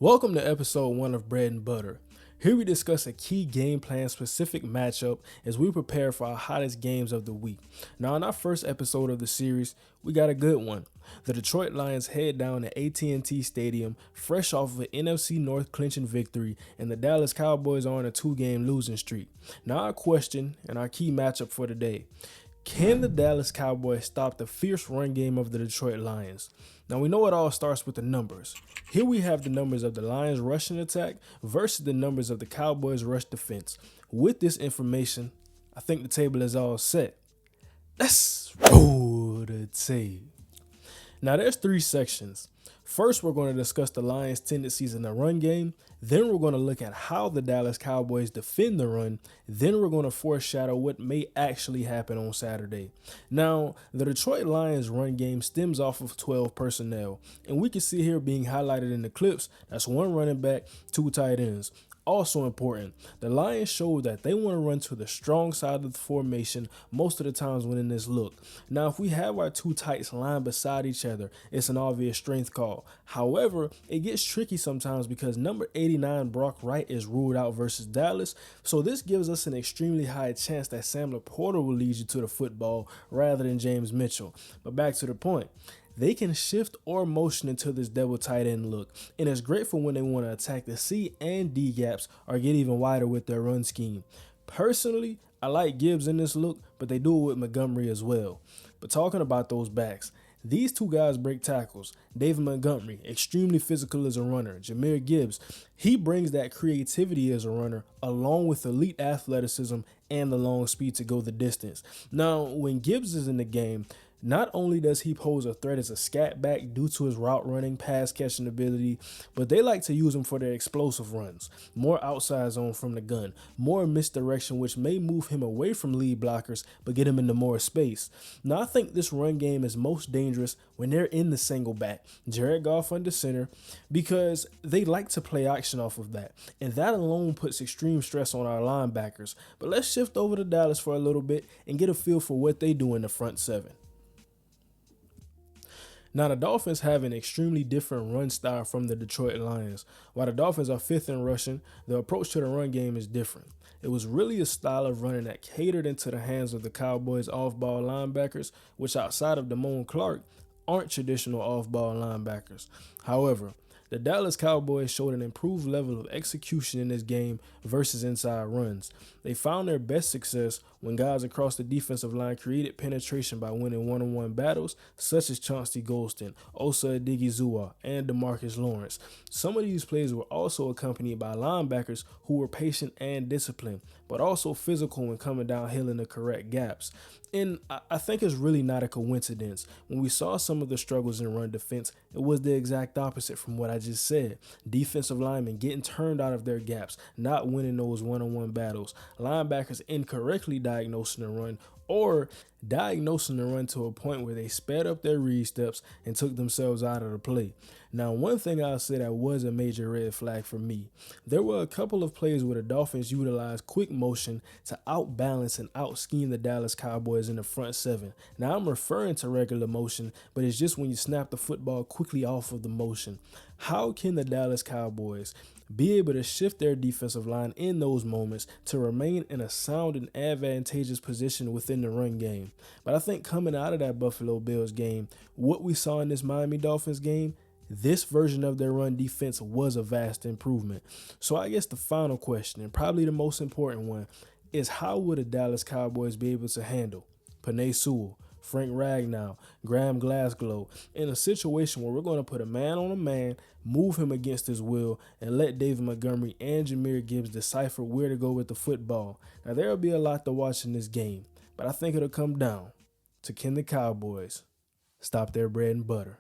Welcome to episode 1 of Bread and Butter. Here we discuss a key game plan specific matchup as we prepare for our hottest games of the week. Now, in our first episode of the series, we got a good one. The Detroit Lions head down to AT&T Stadium fresh off of an NFC North clinching victory, and the Dallas Cowboys are on a 2-game losing streak. Now, our question and our key matchup for today: can the Dallas Cowboys stop the fierce run game of the Detroit Lions? Now, we know it all starts with the numbers. Here we have the numbers of the Lions' rushing attack versus the numbers of the Cowboys' rush defense. With this information, I think the table is all set. Let's roll the tape. Now, there's 3 sections. First, we're going to discuss the Lions' tendencies in the run game. Then we're going to look at how the Dallas Cowboys defend the run. Then we're going to foreshadow what may actually happen on Saturday. Now, the Detroit Lions run game stems off of 12 personnel, and we can see here being highlighted in the clips, that's 1 running back, 2 tight ends. Also important, the Lions showed that they want to run to the strong side of the formation most of the times when in this look. Now, if we have our 2 tights lined beside each other, it's an obvious strength call. However, it gets tricky sometimes because number 89 Brock Wright is ruled out versus Dallas, so this gives us an extremely high chance that Sam Laporta will lead you to the football rather than James Mitchell. But back to the point. They can shift or motion into this double tight end look, and it's great for when they want to attack the C and D gaps or get even wider with their run scheme. Personally, I like Gibbs in this look, but they do it with Montgomery as well. But talking about those backs, these 2 guys break tackles. David Montgomery, extremely physical as a runner. Jahmyr Gibbs, he brings that creativity as a runner along with elite athleticism and the long speed to go the distance. Now, when Gibbs is in the game, not only does he pose a threat as a scat back due to his route running, pass catching ability, but they like to use him for their explosive runs. More outside zone from the gun, more misdirection, which may move him away from lead blockers but get him into more space. Now, I think this run game is most dangerous when they're in the single back, Jared Goff under center, because they like to play action off of that. And that alone puts extreme stress on our linebackers. But let's shift over to Dallas for a little bit and get a feel for what they do in the front 7. Now, the Dolphins have an extremely different run style from the Detroit Lions. While the Dolphins are 5th in rushing, the approach to the run game is different. It was really a style of running that catered into the hands of the Cowboys' off-ball linebackers, which outside of Damone Clark aren't traditional off-ball linebackers. However, the Dallas Cowboys showed an improved level of execution in this game versus inside runs. They found their best success when guys across the defensive line created penetration by winning one-on-one battles, such as Chauncey Golston, Osa Odigizua, and DeMarcus Lawrence. Some of these plays were also accompanied by linebackers who were patient and disciplined, but also physical when coming downhill in the correct gaps. And I think it's really not a coincidence. When we saw some of the struggles in run defense, it was the exact opposite from what I just said. Defensive linemen getting turned out of their gaps, not winning those one-on-one battles. Linebackers incorrectly diagnosing the run or diagnosing the run to a point where they sped up their read steps and took themselves out of the play. Now, one thing I'll say that was a major red flag for me, there were a couple of plays where the Dolphins utilized quick motion to outbalance and out-scheme the Dallas Cowboys in the front 7. Now, I'm referring to regular motion, but it's just when you snap the football quickly off of the motion. How can the Dallas Cowboys be able to shift their defensive line in those moments to remain in a sound and advantageous position within the run game? But I think coming out of that Buffalo Bills game, what we saw in this Miami Dolphins game, this version of their run defense was a vast improvement. So I guess the final question, and probably the most important one, is how would the Dallas Cowboys be able to handle Penei Sewell, Frank Ragnow, Graham Glasgow, in a situation where we're going to put a man on a man, move him against his will, and let David Montgomery and Jahmyr Gibbs decipher where to go with the football. Now, there will be a lot to watch in this game, but I think it'll come down to, can the Cowboys stop their bread and butter?